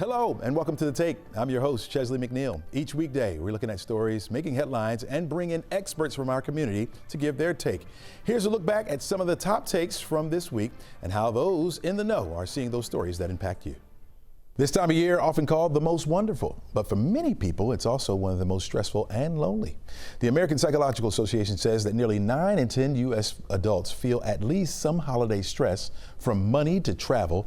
Hello and welcome to The Take. I'm your host, Chesley McNeil. Each weekday, we're looking at stories, making headlines, and bringing experts from our community to give their take. Here's a look back at some of the top takes from this week and how those in the know are seeing those stories that impact you. This time of year, often called the most wonderful, but for many people, it's also one of the most stressful and lonely. The American Psychological Association says that nearly 9 in 10 U.S. adults feel at least some holiday stress, from money to travel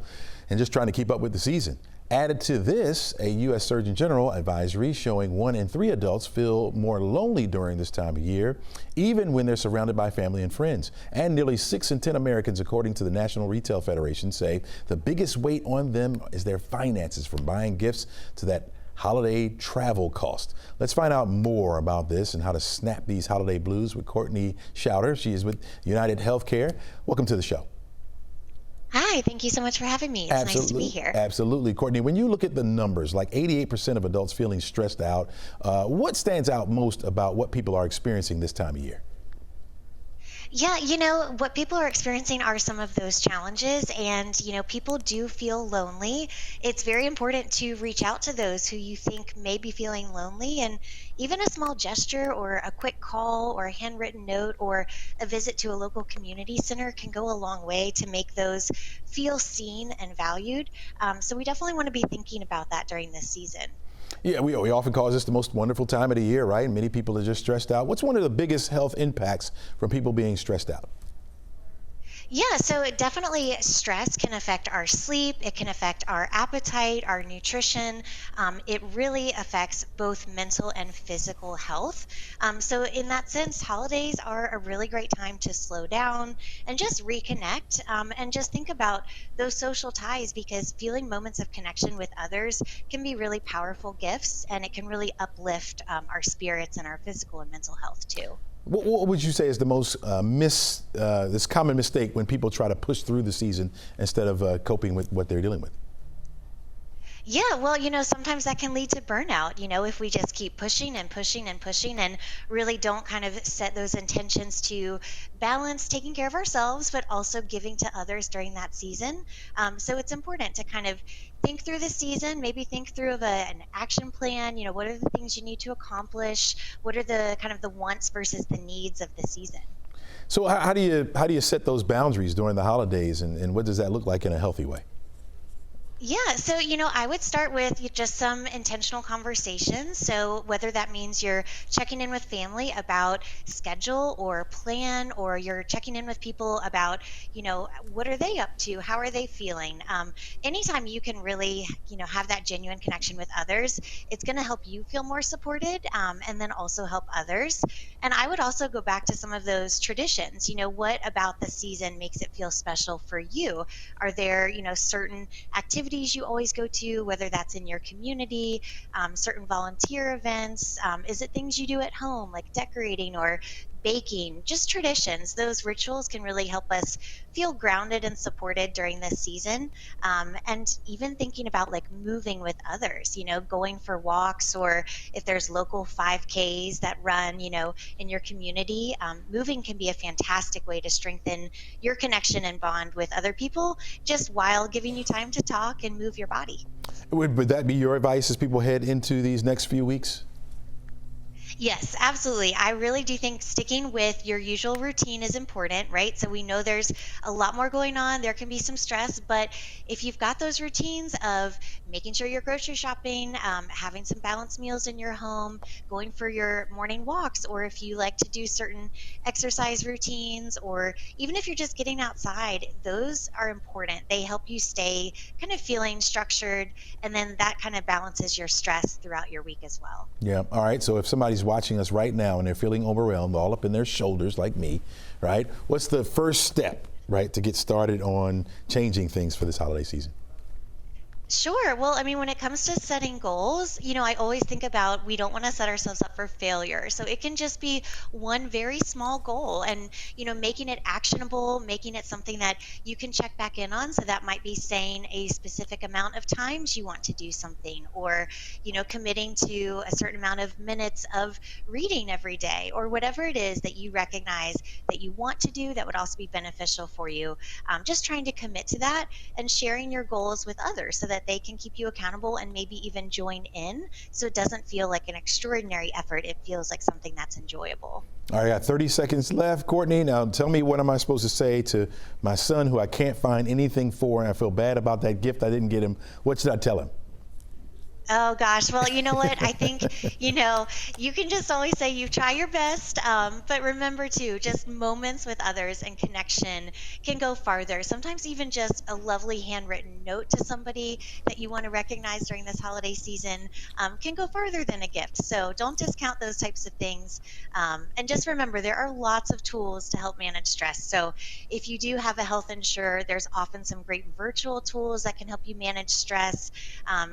and just trying to keep up with the season. Added to this, a U.S. Surgeon General advisory showing 1 in 3 adults feel more lonely during this time of year, even when they're surrounded by family and friends. And nearly 6 in 10 Americans, according to the National Retail Federation, say the biggest weight on them is their finances, from buying gifts to that holiday travel cost. Let's find out more about this and how to snap these holiday blues with Courtney Schouder. She is with United Healthcare. Welcome to the show. Hi, thank you so much for having me. It's nice to be here. Absolutely. Courtney, when you look at the numbers, like 88% of adults feeling stressed out, what stands out most about what people are experiencing this time of year? Yeah, what people are experiencing are some of those challenges, and, people do feel lonely. It's very important to reach out to those who you think may be feeling lonely, and even a small gesture or a quick call or a handwritten note or a visit to a local community center can go a long way to make those feel seen and valued. So we definitely want to be thinking about that during this season. Yeah, we often call this the most wonderful time of the year, right? And many people are just stressed out. What's one of the biggest health impacts from people being stressed out? Yeah, so definitely stress can affect our sleep. It can affect our appetite, our nutrition. It really affects both mental and physical health. So in that sense, holidays are a really great time to slow down and just reconnect, and just think about those social ties, because feeling moments of connection with others can be really powerful gifts, and it can really uplift our spirits and our physical and mental health too. What would you say is the most this common mistake when people try to push through the season instead of coping with what they're dealing with? Yeah, well, sometimes that can lead to burnout, if we just keep pushing and pushing and pushing and really don't kind of set those intentions to balance taking care of ourselves, but also giving to others during that season. So it's important to kind of think through the season, maybe think through an action plan. What are the things you need to accomplish? What are the kind of the wants versus the needs of the season? So how do you set those boundaries during the holidays, and what does that look like in a healthy way? Yeah, so I would start with just some intentional conversations. So whether that means you're checking in with family about schedule or plan, or you're checking in with people about, what are they up to? How are they feeling? Anytime you can really, have that genuine connection with others, it's going to help you feel more supported, and then also help others. And I would also go back to some of those traditions. What about the season makes it feel special for you? Are there, certain activities you always go to, whether that's in your community, certain volunteer events? Is it things you do at home, like decorating or baking? Just traditions. Those rituals can really help us feel grounded and supported during this season. And even thinking about like moving with others, going for walks, or if there's local 5Ks that run, in your community, moving can be a fantastic way to strengthen your connection and bond with other people, just while giving you time to talk and move your body. Would that be your advice as people head into these next few weeks? Yes, absolutely. I really do think sticking with your usual routine is important, right? So we know there's a lot more going on. There can be some stress, but if you've got those routines of making sure you're grocery shopping, having some balanced meals in your home, going for your morning walks, or if you like to do certain exercise routines, or even if you're just getting outside, those are important. They help you stay kind of feeling structured, and then that kind of balances your stress throughout your week as well. Yeah. All right. So if somebody's watching us right now and they're feeling overwhelmed, all up in their shoulders like me, right? What's the first step, right, to get started on changing things for this holiday season? Sure. Well, I mean, when it comes to setting goals, I always think about, we don't want to set ourselves up for failure. So it can just be one very small goal, and, making it actionable, making it something that you can check back in on. So that might be saying a specific amount of times you want to do something, or, committing to a certain amount of minutes of reading every day, or whatever it is that you recognize that you want to do that would also be beneficial for you. Just trying to commit to that and sharing your goals with others so that that they can keep you accountable and maybe even join in, so it doesn't feel like an extraordinary effort. It feels like something that's enjoyable. All right, I got 30 seconds left. Courtney, now tell me, what am I supposed to say to my son who I can't find anything for, and I feel bad about that gift I didn't get him? What should I tell him? Oh gosh. Well, you know what? I think, you can just always say you try your best. But remember too, just moments with others and connection can go farther. Sometimes even just a lovely handwritten note to somebody that you want to recognize during this holiday season can go farther than a gift. So don't discount those types of things. And just remember, there are lots of tools to help manage stress. So if you do have a health insurer, there's often some great virtual tools that can help you manage stress,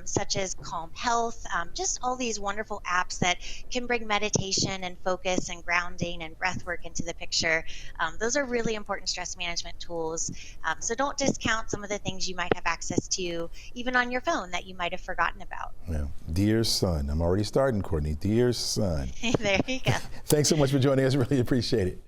such as Calm Health, just all these wonderful apps that can bring meditation and focus and grounding and breath work into the picture. Those are really important stress management tools. So don't discount some of the things you might have access to, even on your phone, that you might have forgotten about. Yeah. Dear son, I'm already starting, Courtney. Dear son. There you go. Thanks so much for joining us. Really appreciate it.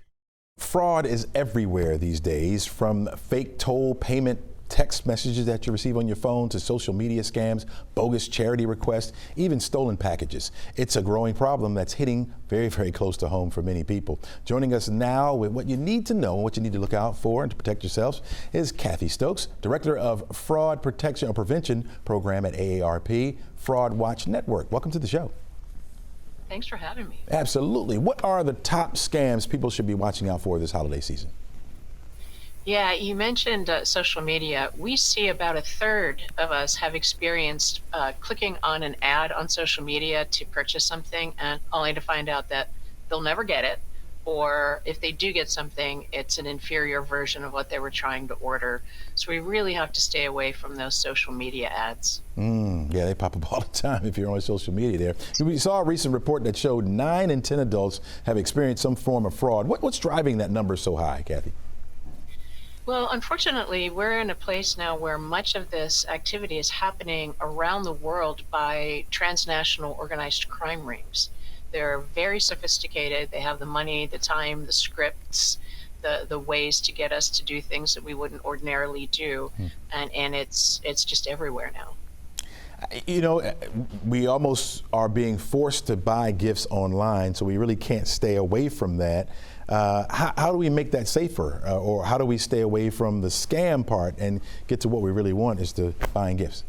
Fraud is everywhere these days, from fake toll payment text messages that you receive on your phone to social media scams, bogus charity requests, even stolen packages. It's a growing problem that's hitting very, very close to home for many people. Joining us now with what you need to know, what you need to look out for and to protect yourselves, is Kathy Stokes, Director of Fraud Protection or Prevention Program at AARP Fraud Watch Network. Welcome to the show. Thanks for having me. Absolutely. What are the top scams people should be watching out for this holiday season? Yeah, you mentioned social media. We see about a third of us have experienced clicking on an ad on social media to purchase something, and only to find out that they'll never get it. Or if they do get something, it's an inferior version of what they were trying to order. So we really have to stay away from those social media ads. Yeah, they pop up all the time if you're on social media there. We saw a recent report that showed 9 in 10 adults have experienced some form of fraud. What's driving that number so high, Kathy? Well, unfortunately, we're in a place now where much of this activity is happening around the world by transnational organized crime rings. They're very sophisticated. They have the money, the time, the scripts, the ways to get us to do things that we wouldn't ordinarily do, and it's just everywhere now. You know, we almost are being forced to buy gifts online, so we really can't stay away from that. How do we make that safer, or how do we stay away from the scam part and get to what we really want, is to buying gifts?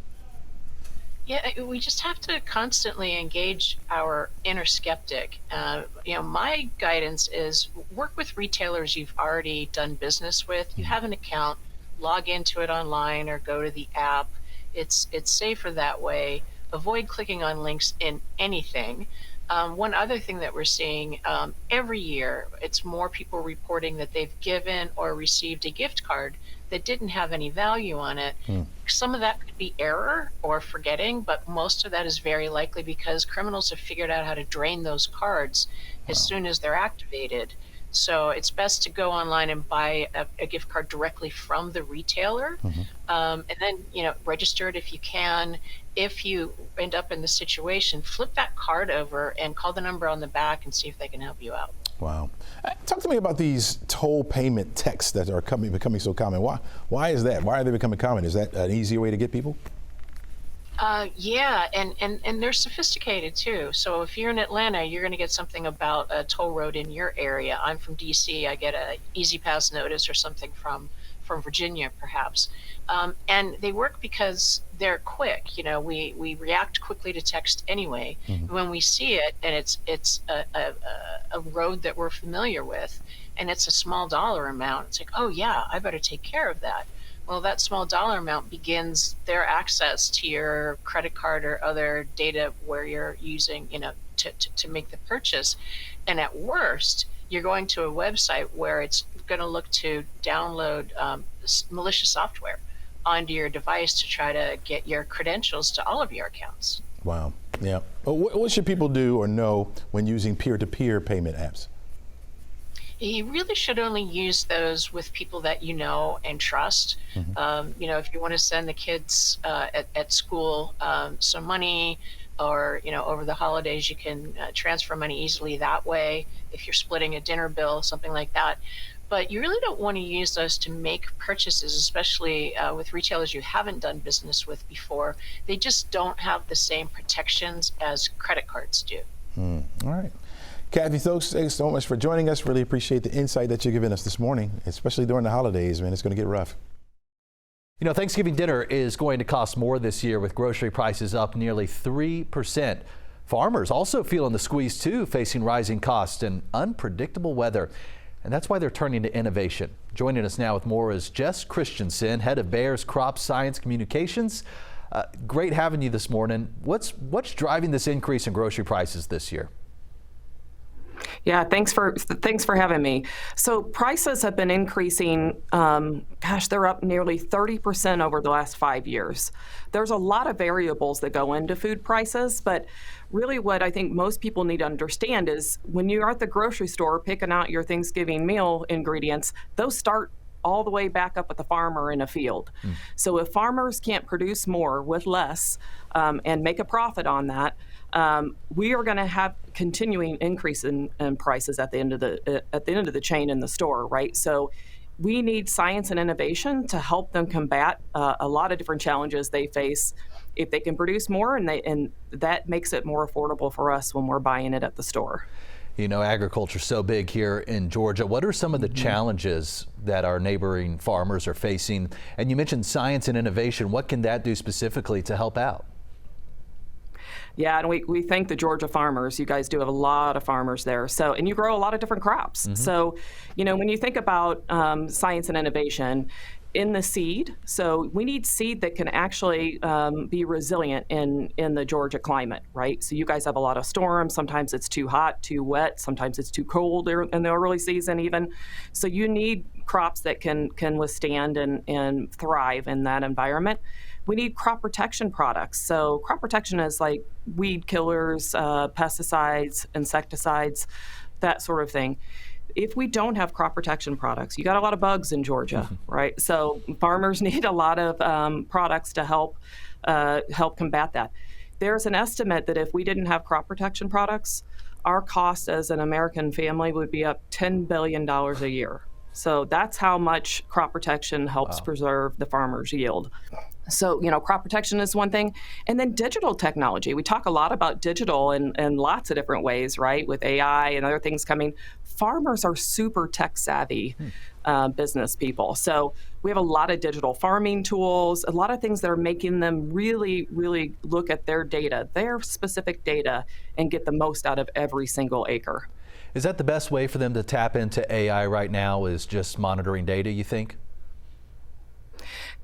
Yeah, we just have to constantly engage our inner skeptic. My guidance is work with retailers you've already done business with. You have an account, log into it online or go to the app. It's safer that way. Avoid clicking on links in anything. One other thing that we're seeing every year, it's more people reporting that they've given or received a gift card that didn't have any value on it. Some of that could be error or forgetting, but most of that is very likely because criminals have figured out how to drain those cards as soon as they're activated. So it's best to go online and buy a gift card directly from the retailer, and then register it if you can. If you end up in the situation, flip that card over and call the number on the back and see if they can help you out. Wow. Talk to me about these toll payment texts that are becoming so common. Why is that? Why are they becoming common? Is that an easier way to get people? Yeah, and they're sophisticated too. So if you're in Atlanta, you're going to get something about a toll road in your area. I'm from DC. I get a Easy Pass notice or something from Virginia, perhaps. And they work because they're quick. We react quickly to text anyway. When we see it and it's a road that we're familiar with, and it's a small dollar amount, it's like, oh yeah, I better take care of that. Well, that small dollar amount begins their access to your credit card or other data where you're using, to make the purchase. And at worst, you're going to a website where it's going to look to download malicious software onto your device to try to get your credentials to all of your accounts. Wow. Yeah. What should people do or know when using peer-to-peer payment apps? You really should only use those with people that you know and trust. If you want to send the kids at school some money, or over the holidays, you can transfer money easily that way. If you're splitting a dinner bill, something like that. but you really don't want to use those to make purchases, especially with retailers you haven't done business with before. They just don't have the same protections as credit cards do. All right. Kathy, thanks so much for joining us. Really appreciate the insight that you're giving us this morning, especially during the holidays, man. It's going to get rough. You know, Thanksgiving dinner is going to cost more this year with grocery prices up nearly 3%. Farmers also feeling the squeeze too, facing rising costs and unpredictable weather. And that's why they're turning to innovation. Joining us now with more is Jess Christensen, head of Bayer's Crop Science Communications. Great having you this morning. What's driving this increase in grocery prices this year? Yeah, thanks for having me. So prices have been increasing. They're up nearly 30% over the last 5 years. There's a lot of variables that go into food prices, but really what I think most people need to understand is when you're at the grocery store picking out your Thanksgiving meal ingredients, those start all the way back up at the farmer in a field. So if farmers can't produce more with less and make a profit on that, we are going to have continuing increase in prices at the end of the chain in the store, right? So we need science and innovation to help them combat a lot of different challenges they face. If they can produce more, and that makes it more affordable for us when we're buying it at the store. You know, agriculture's so big here in Georgia. What are some of the challenges that our neighboring farmers are facing? And you mentioned science and innovation. What can that do specifically to help out? Yeah, and we thank the Georgia farmers. You guys do have a lot of farmers there. So, and you grow a lot of different crops. So, you know, when you think about science and innovation, in the seed, so we need seed that can actually be resilient in the Georgia climate, right? So you guys have a lot of storms. Sometimes it's too hot, too wet. Sometimes it's too cold in the early season even. So you need crops that can withstand and thrive in that environment. We need crop protection products. So crop protection is like weed killers, pesticides, insecticides, that sort of thing. If we don't have crop protection products, you got a lot of bugs in Georgia, right? So farmers need a lot of products to help combat that. There's an estimate that if we didn't have crop protection products, our cost as an American family would be up $10 billion a year. So that's how much crop protection helps preserve the farmer's yield. So, you know, crop protection is one thing. And then digital technology. We talk a lot about digital in lots of different ways, right? With AI and other things coming. Farmers are super tech savvy business people. So we have a lot of digital farming tools, a lot of things that are making them really, really look at their data, their specific data, and get the most out of every single acre. Is that the best way for them to tap into AI right now, is just monitoring data, you think?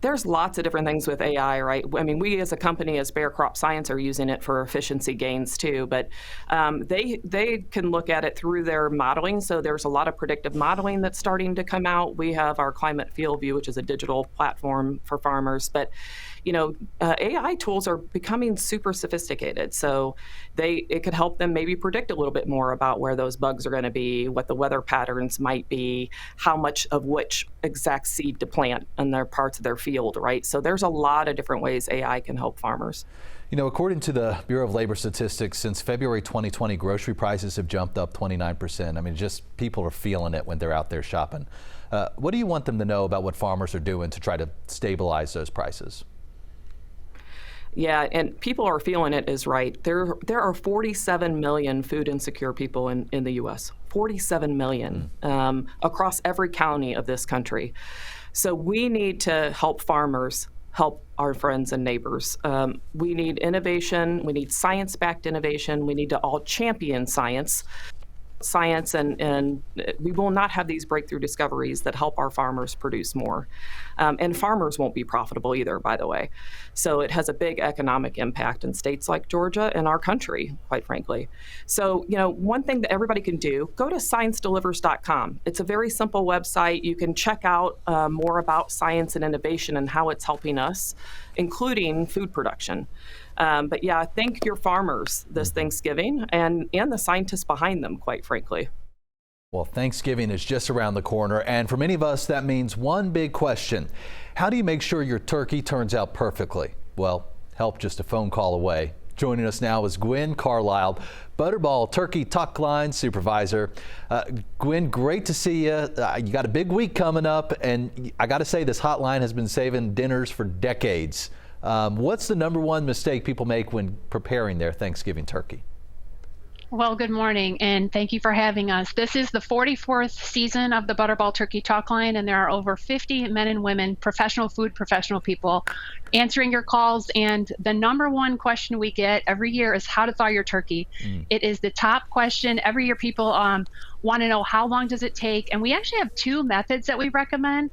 There's lots of different things with AI, right? I mean, we as a company, as Bayer Crop Science, are using it for efficiency gains too, but they can look at it through their modeling. So there's a lot of predictive modeling that's starting to come out. We have our Climate Field View, which is a digital platform for farmers, but you know, AI tools are becoming super sophisticated. So it could help them maybe predict a little bit more about where those bugs are going to be, what the weather patterns might be, how much of which exact seed to plant in their parts of their field, right? So there's a lot of different ways AI can help farmers. You know, according to the Bureau of Labor Statistics, since February 2020, grocery prices have jumped up 29%. I mean, just people are feeling it when they're out there shopping. What do you want them to know about what farmers are doing to try to stabilize those prices? Yeah, and people are feeling it is right. There are 47 million food insecure people in the U.S. 47 million across every county of this country. So we need to help farmers help our friends and neighbors. We need innovation. We need science-backed innovation. We need to all champion science, and we will not have these breakthrough discoveries that help our farmers produce more. And farmers won't be profitable either, by the way. So it has a big economic impact in states like Georgia and our country, quite frankly. So, you know, one thing that everybody can do, go to sciencedelivers.com. It's a very simple website. You can check out more about science and innovation and how it's helping us, including food production. But yeah, thank your farmers this Thanksgiving and the scientists behind them, quite frankly. Well, Thanksgiving is just around the corner, and for many of us, that means one big question. How do you make sure your turkey turns out perfectly? Well, help just a phone call away. Joining us now is Gwen Carlisle, Butterball Turkey Tuck Line Supervisor. Gwen, great to see you. You got a big week coming up, and I got to say this hotline has been saving dinners for decades. What's the number one mistake people make when preparing their Thanksgiving turkey? Well, good morning, and thank you for having us. This is the 44th season of the Butterball Turkey Talk Line, and there are over 50 men and women, professional people, answering your calls. And the number one question we get every year is how to thaw your turkey. It is the top question. Every year people want to know how long does it take, and we actually have two methods that we recommend.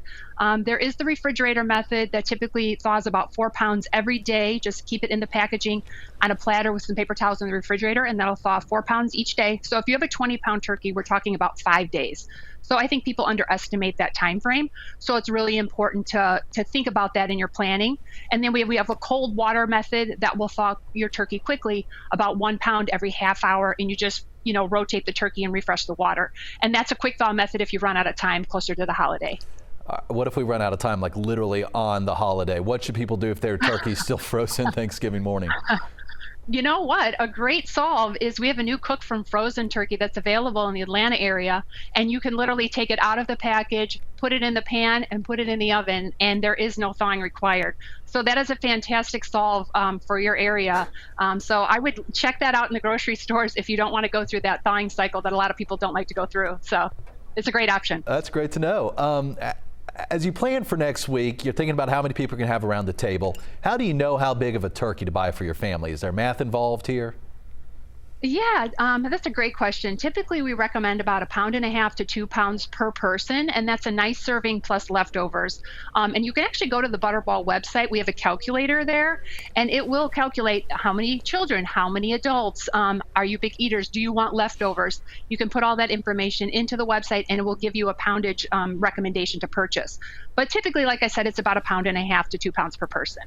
There is the refrigerator method that typically thaws about 4 pounds every day. Just keep it in the packaging on a platter with some paper towels in the refrigerator, and that'll thaw 4 pounds each day. So if you have a 20-pound turkey, we're talking about 5 days. So I think people underestimate that time frame. So it's really important to think about that in your planning. And then we have a cold water method that will thaw your turkey quickly, about 1 pound every half hour, and you just rotate the turkey and refresh the water. And that's a quick thaw method if you run out of time closer to the holiday. What if we run out of time, like literally on the holiday? What should people do if their turkey's still frozen Thanksgiving morning? You know what? A great solve is we have a new cook from frozen turkey that's available in the Atlanta area, and you can literally take it out of the package, put it in the pan, and put it in the oven, and there is no thawing required. So that is a fantastic solve for your area. So I would check that out in the grocery stores if you don't want to go through that thawing cycle that a lot of people don't like to go through. So it's a great option. That's great to know. As you plan for next week, you're thinking about how many people you can have around the table. How do you know how big of a turkey to buy for your family? Is there math involved here? Yeah, that's a great question. Typically, we recommend about 1.5 pounds to 2 pounds per person, and that's a nice serving plus leftovers. And you can actually go to the Butterball website. We have a calculator there, and it will calculate how many children, how many adults, are you big eaters, do you want leftovers? You can put all that information into the website, and it will give you a poundage recommendation to purchase. But typically, like I said, it's about 1.5 pounds to 2 pounds per person.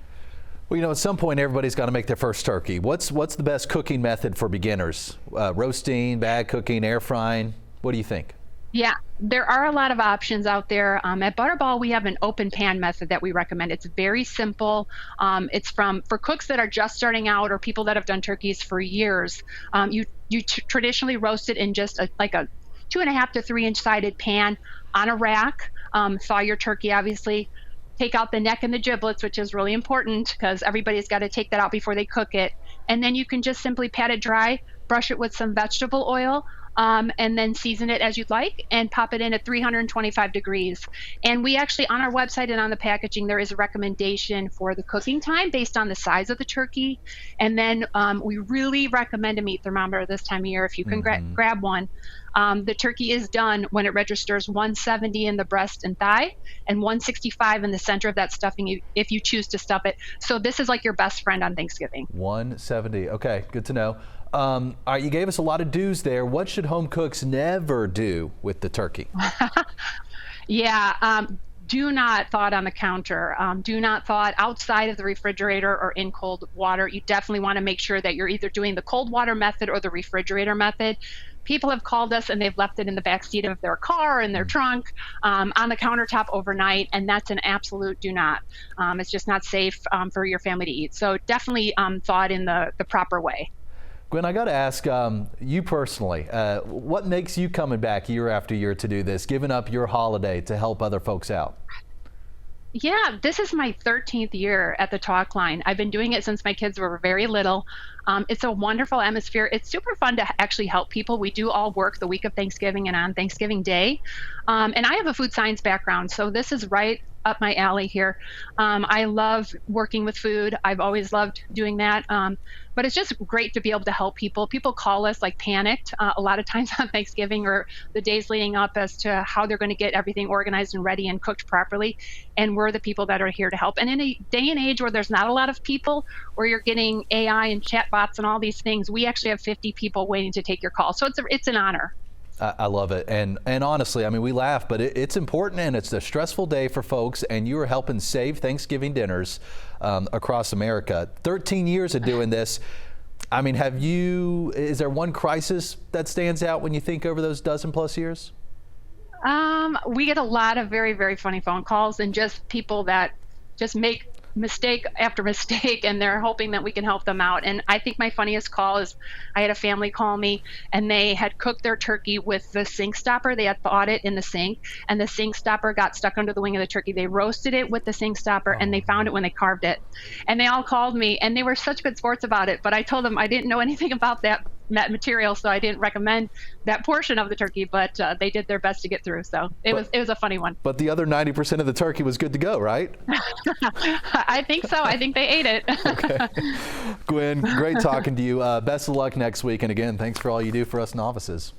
Well, at some point, everybody's got to make their first turkey. What's the best cooking method for beginners? Roasting, bag cooking, air frying? What do you think? Yeah, there are a lot of options out there. At Butterball, we have an open pan method that we recommend. It's very simple. It's for cooks that are just starting out or people that have done turkeys for years. You traditionally roast it in just like a 2.5 to 3 inch sided pan on a rack. Thaw your turkey, obviously. Take out the neck and the giblets, which is really important because everybody's got to take that out before they cook it. And then you can just simply pat it dry, brush it with some vegetable oil, and then season it as you'd like and pop it in at 325 degrees. And we actually, on our website and on the packaging, there is a recommendation for the cooking time based on the size of the turkey. And then we really recommend a meat thermometer this time of year if you can grab one. The turkey is done when it registers 170 in the breast and thigh and 165 in the center of that stuffing if you choose to stuff it. So this is like your best friend on Thanksgiving. 170. Okay, good to know. All right, you gave us a lot of do's there. What should home cooks never do with the turkey? Yeah. Do not thaw it on the counter. Do not thaw it outside of the refrigerator or in cold water. You definitely want to make sure that you're either doing the cold water method or the refrigerator method. People have called us and they've left it in the back seat of their car, in their trunk, on the countertop overnight, and that's an absolute do not. It's just not safe for your family to eat. So definitely thaw it in the proper way. Gwen, I got to ask you personally, what makes you coming back year after year to do this, giving up your holiday to help other folks out? Yeah, this is my 13th year at the Talk Line. I've been doing it since my kids were very little. It's a wonderful atmosphere. It's super fun to actually help people. We do all work the week of Thanksgiving and on Thanksgiving Day. And I have a food science background, so this is right up my alley here. I love working with food. I've always loved doing that. But it's just great to be able to help people. People call us like panicked a lot of times on Thanksgiving or the days leading up as to how they're going to get everything organized and ready and cooked properly. And we're the people that are here to help. And in a day and age where there's not a lot of people, where you're getting AI and chatbots and all these things, we actually have 50 people waiting to take your call. So it's an honor. I love it. And honestly, I mean, we laugh, but it's important, and it's a stressful day for folks, and you are helping save Thanksgiving dinners across America. 13 years of doing this. I mean, is there one crisis that stands out when you think over those dozen plus years? We get a lot of very, very funny phone calls and just people that just make mistake after mistake, and they're hoping that we can help them out. And I think my funniest call is I had a family call me, and they had cooked their turkey with the sink stopper. They had thawed it in the sink, and the sink stopper got stuck under the wing of the turkey. They roasted it with the sink stopper, and they found it when they carved it. And they all called me, and they were such good sports about it. But I told them I didn't know anything about that material, so I didn't recommend that portion of the turkey, but they did their best to get through. So it was a funny one. But the other 90% of the turkey was good to go, right? I think so. I think they ate it. Okay. Gwen, great talking to you. Best of luck next week. And again, thanks for all you do for us in offices.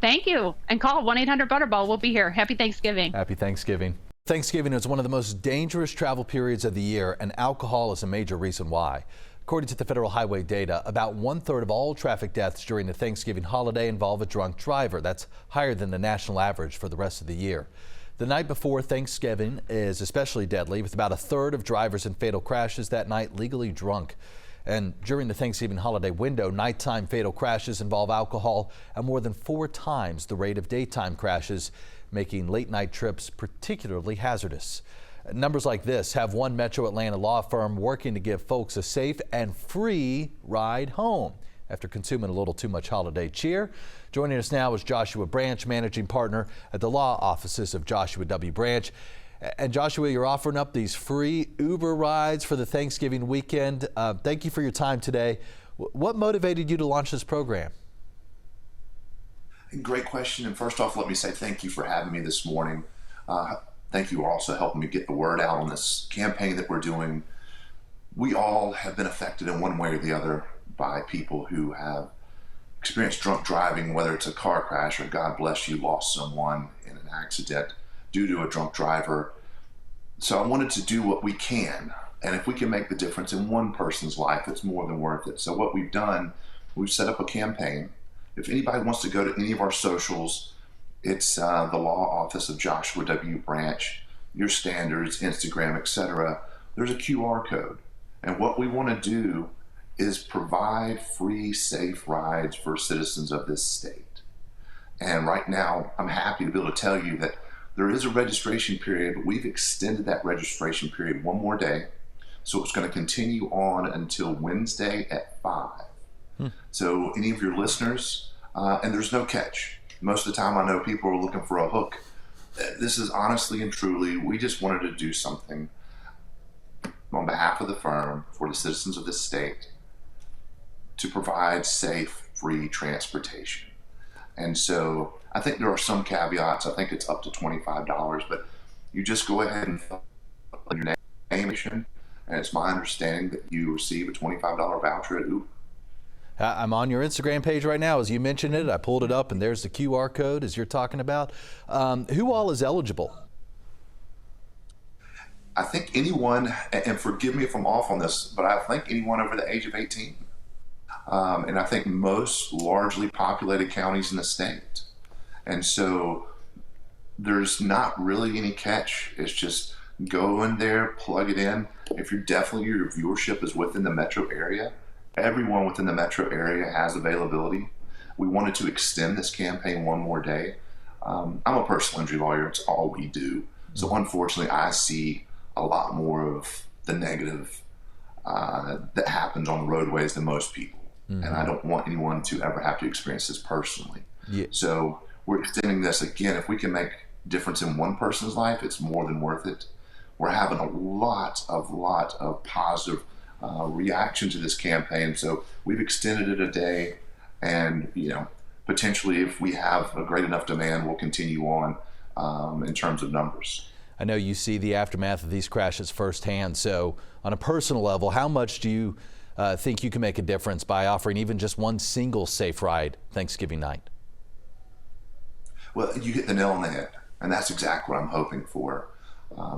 Thank you. And call 1-800-BUTTERBALL. We'll be here. Happy Thanksgiving. Happy Thanksgiving. Thanksgiving is one of the most dangerous travel periods of the year, and alcohol is a major reason why. According to the federal highway data, about 1/3 of all traffic deaths during the Thanksgiving holiday involve a drunk driver. That's higher than the national average for the rest of the year. The night before Thanksgiving is especially deadly, with about 1/3 of drivers in fatal crashes that night legally drunk. And during the Thanksgiving holiday window, nighttime fatal crashes involve alcohol at more than 4 times the rate of daytime crashes, making late night trips particularly hazardous. Numbers like this have one Metro Atlanta law firm working to give folks a safe and free ride home after consuming a little too much holiday cheer. Joining us now is Joshua Branch, managing partner at the law offices of Joshua W. Branch. And Joshua, you're offering up these free Uber rides for the Thanksgiving weekend. Thank you for your time today. What motivated you to launch this program? Great question. And first off, let me say thank you for having me this morning. Thank you for also helping me get the word out on this campaign that we're doing. We all have been affected in one way or the other by people who have experienced drunk driving, whether it's a car crash or, God bless you, lost someone in an accident due to a drunk driver. So I wanted to do what we can. And if we can make the difference in one person's life, it's more than worth it. So what we've done, we've set up a campaign. If anybody wants to go to any of our socials, it's the law office of Joshua W. Branch, your standards, Instagram, etc. There's a QR code. And what we want to do is provide free, safe rides for citizens of this state. And right now, I'm happy to be able to tell you that there is a registration period, but we've extended that registration period one more day. So it's going to continue on until Wednesday at 5. So any of your listeners, and there's no catch. Most of the time I know people are looking for a hook. This is honestly and truly, we just wanted to do something on behalf of the firm for the citizens of this state to provide safe, free transportation. And so I think there are some caveats. I think it's up to $25, but you just go ahead and fill in your name, and it's my understanding that you receive a $25 voucher at Uber. I'm on your Instagram page right now. As you mentioned it, I pulled it up, and there's the QR code as you're talking about. Who all is eligible? I think anyone, and forgive me if I'm off on this, but I think anyone over the age of 18. And I think most largely populated counties in the state. And so there's not really any catch. It's just go in there, plug it in. If your viewership is within the metro area, everyone within the metro area has availability. We wanted to extend this campaign one more day. I'm a personal injury lawyer. It's all we do. So unfortunately, I see a lot more of the negative that happens on the roadways than most people. And I don't want anyone to ever have to experience this personally. Yeah. So we're extending this again. If we can make a difference in one person's life, it's more than worth it. We're having a lot of positive reaction to this campaign. So we've extended it a day, and potentially if we have a great enough demand, we'll continue on in terms of numbers. I know you see the aftermath of these crashes firsthand. So on a personal level, how much do you think you can make a difference by offering even just one single safe ride Thanksgiving night? Well, you hit the nail on the head, and that's exactly what I'm hoping for.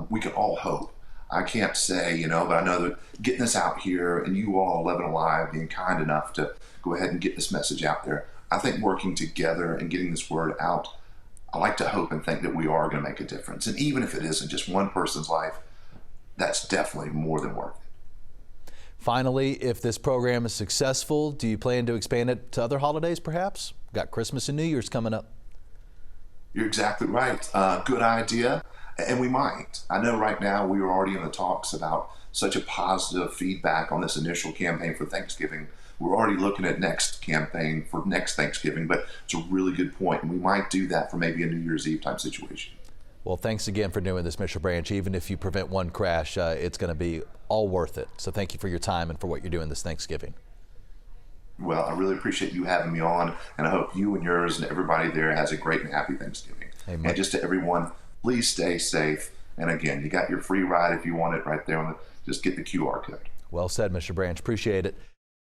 We can all hope. I can't say, but I know that getting this out here, and you all, 11Alive, being kind enough to go ahead and get this message out there, I think working together and getting this word out, I like to hope and think that we are going to make a difference. And even if it isn't just one person's life, that's definitely more than worth it. Finally, if this program is successful, do you plan to expand it to other holidays perhaps? We've got Christmas and New Year's coming up. You're exactly right. Good idea. And we might. I know right now we are already in the talks about such a positive feedback on this initial campaign for Thanksgiving. We're already looking at next campaign for next Thanksgiving, but it's a really good point. And we might do that for maybe a New Year's Eve type situation. Well, thanks again for doing this, Mr. Branch. Even if you prevent one crash, it's going to be all worth it. So thank you for your time and for what you're doing this Thanksgiving. Well, I really appreciate you having me on, and I hope you and yours and everybody there has a great and happy Thanksgiving. Amen. And just to everyone, please stay safe. And again, you got your free ride if you want it right there just get the QR code. Well said, Mr. Branch. Appreciate it.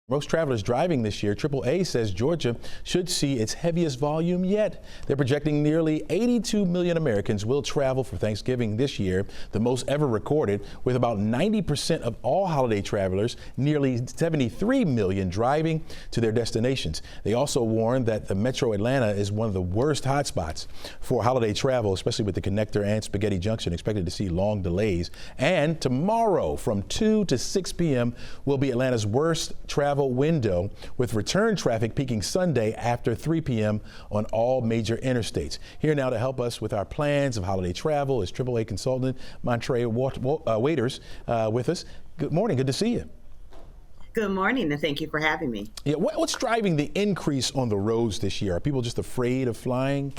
Most travelers driving this year, AAA says Georgia should see its heaviest volume yet. They're projecting nearly 82 million Americans will travel for Thanksgiving this year, the most ever recorded, with about 90% of all holiday travelers, nearly 73 million, driving to their destinations. They also warned that the Metro Atlanta is one of the worst hotspots for holiday travel, especially with the connector and Spaghetti Junction expected to see long delays. And tomorrow from 2 to 6 p.m. will be Atlanta's worst travel window, with return traffic peaking Sunday after 3 p.m. on all major interstates. Here now to help us with our plans of holiday travel is AAA consultant Montre Waiters with us. Good morning. Good to see you. Good morning, and thank you for having me. Yeah, what's driving the increase on the roads this year? Are people just afraid of flying?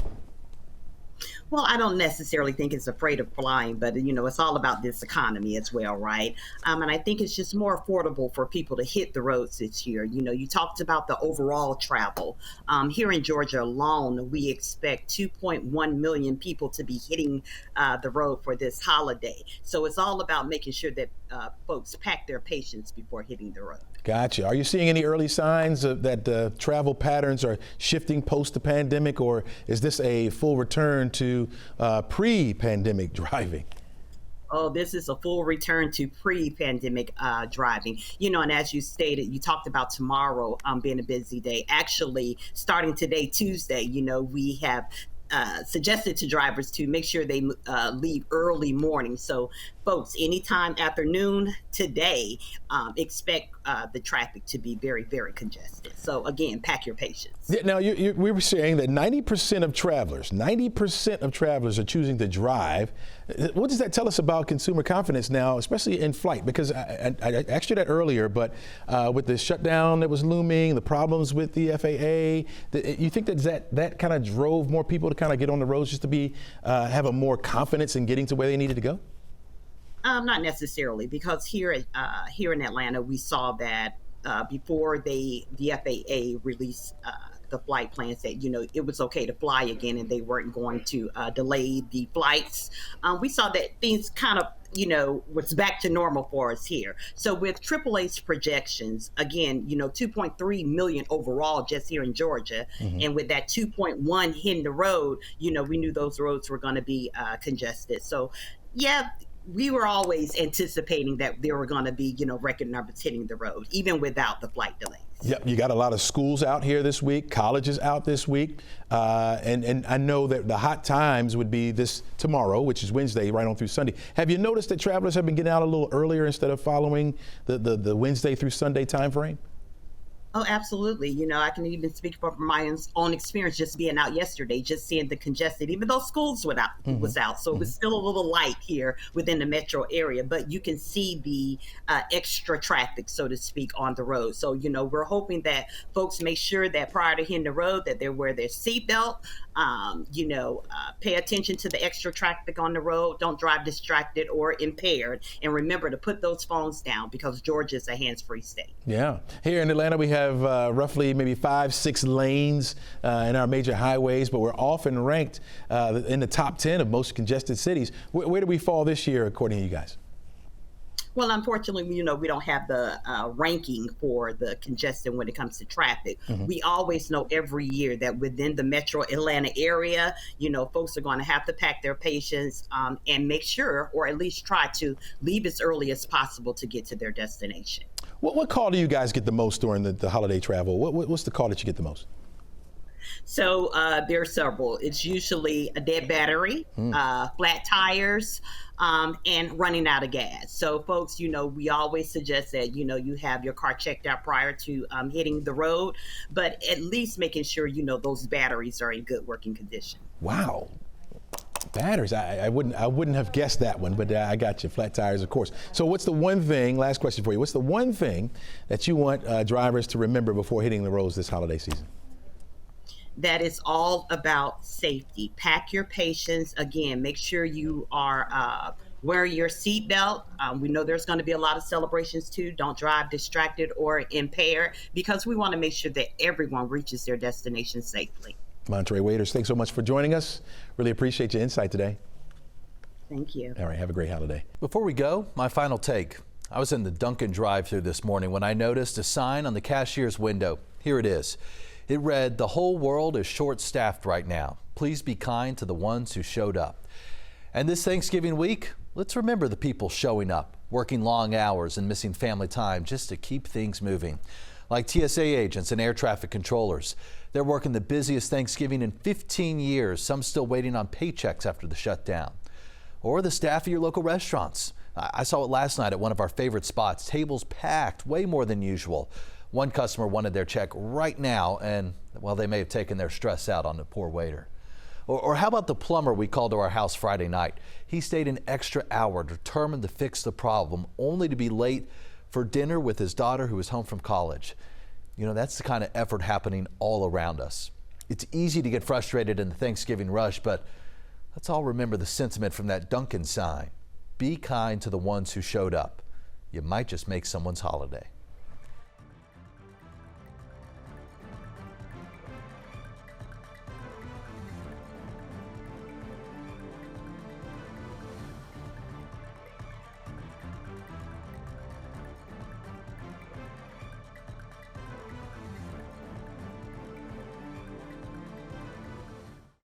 Well, I don't necessarily think it's afraid of flying, but it's all about this economy as well, right? And I think it's just more affordable for people to hit the roads this year. You talked about the overall travel. Here in Georgia alone, we expect 2.1 million people to be hitting the road for this holiday. So it's all about making sure that folks pack their patience before hitting the road. Gotcha. Are you seeing any early signs of that travel patterns are shifting post the pandemic, or is this a full return to pre-pandemic driving? Oh, this is a full return to pre-pandemic driving. And as you stated, you talked about tomorrow being a busy day. Actually, starting today, Tuesday, we have suggested to drivers to make sure they leave early morning. So folks, anytime afternoon today, expect the traffic to be very, very congested. So again, pack your patience. Yeah, now, we were saying that 90% of travelers are choosing to drive. What does that tell us about consumer confidence now, especially in flight? Because I asked you that earlier, but with the shutdown that was looming, the problems with the FAA, you think that kind of drove more people to kind of get on the roads just to have a more confidence in getting to where they needed to go? Not necessarily, because here in Atlanta, we saw that before the FAA released the flight plans that it was okay to fly again, and they weren't going to delay the flights. We saw that things kind of was back to normal for us here. So with AAA's projections, again, 2.3 million overall just here in Georgia, and with that 2.1 hitting the road, we knew those roads were going to be congested. So yeah, we were always anticipating that there were going to be, record numbers hitting the road, even without the flight delays. Yep, you got a lot of schools out here this week, colleges out this week, and I know that the hot times would be this tomorrow, which is Wednesday, right on through Sunday. Have you noticed that travelers have been getting out a little earlier instead of following the Wednesday through Sunday time frame? Oh, absolutely. I can even speak from my own experience just being out yesterday, just seeing the congested, even though schools was out. So it was still a little light here within the metro area, but you can see the extra traffic, so to speak, on the road. So, we're hoping that folks make sure that prior to hitting the road that they wear their seatbelt, pay attention to the extra traffic on the road. Don't drive distracted or impaired. And remember to put those phones down, because Georgia is a hands-free state. Yeah. Here in Atlanta, we have roughly maybe 5-6 lanes in our major highways, but we're often ranked in the top 10 of most congested cities. Where do we fall this year, according to you guys? Well, unfortunately, we don't have the ranking for the congestion when it comes to traffic. We always know every year that within the metro Atlanta area, folks are going to have to pack their patience and make sure, or at least try to leave as early as possible to get to their destination. What call do you guys get the most during the holiday travel? What's the call that you get the most? So there are several. It's usually a dead battery, flat tires, and running out of gas. So folks, we always suggest that, you have your car checked out prior to hitting the road, but at least making sure, those batteries are in good working condition. Wow. Batteries, I wouldn't have guessed that one, but I got you. Flat tires, of course. So what's the one thing, last question for you, what's the one thing that you want drivers to remember before hitting the roads this holiday season? That is all about safety. Pack your patience. Again, make sure you are wearing your seatbelt. We know there's going to be a lot of celebrations too. Don't drive distracted or impaired, because we want to make sure that everyone reaches their destination safely. Monterey Waiters, thanks so much for joining us. Really appreciate your insight today. Thank you. All right, have a great holiday. Before we go, my final take. I was in the Dunkin' drive-thru this morning when I noticed a sign on the cashier's window. Here it is. It read, "The whole world is short-staffed right now. Please be kind to the ones who showed up." And this Thanksgiving week, let's remember the people showing up, working long hours and missing family time just to keep things moving. Like TSA agents and air traffic controllers. They're working the busiest Thanksgiving in 15 years, some still waiting on paychecks after the shutdown. Or the staff of your local restaurants. I saw it last night at one of our favorite spots, tables packed, way more than usual. One customer wanted their check right now, and, well, they may have taken their stress out on the poor waiter. Or how about the plumber we called to our house Friday night? He stayed an extra hour determined to fix the problem, only to be late for dinner with his daughter who was home from college. You know, that's the kind of effort happening all around us. It's easy to get frustrated in the Thanksgiving rush, but let's all remember the sentiment from that Dunkin' sign. Be kind to the ones who showed up. You might just make someone's holiday.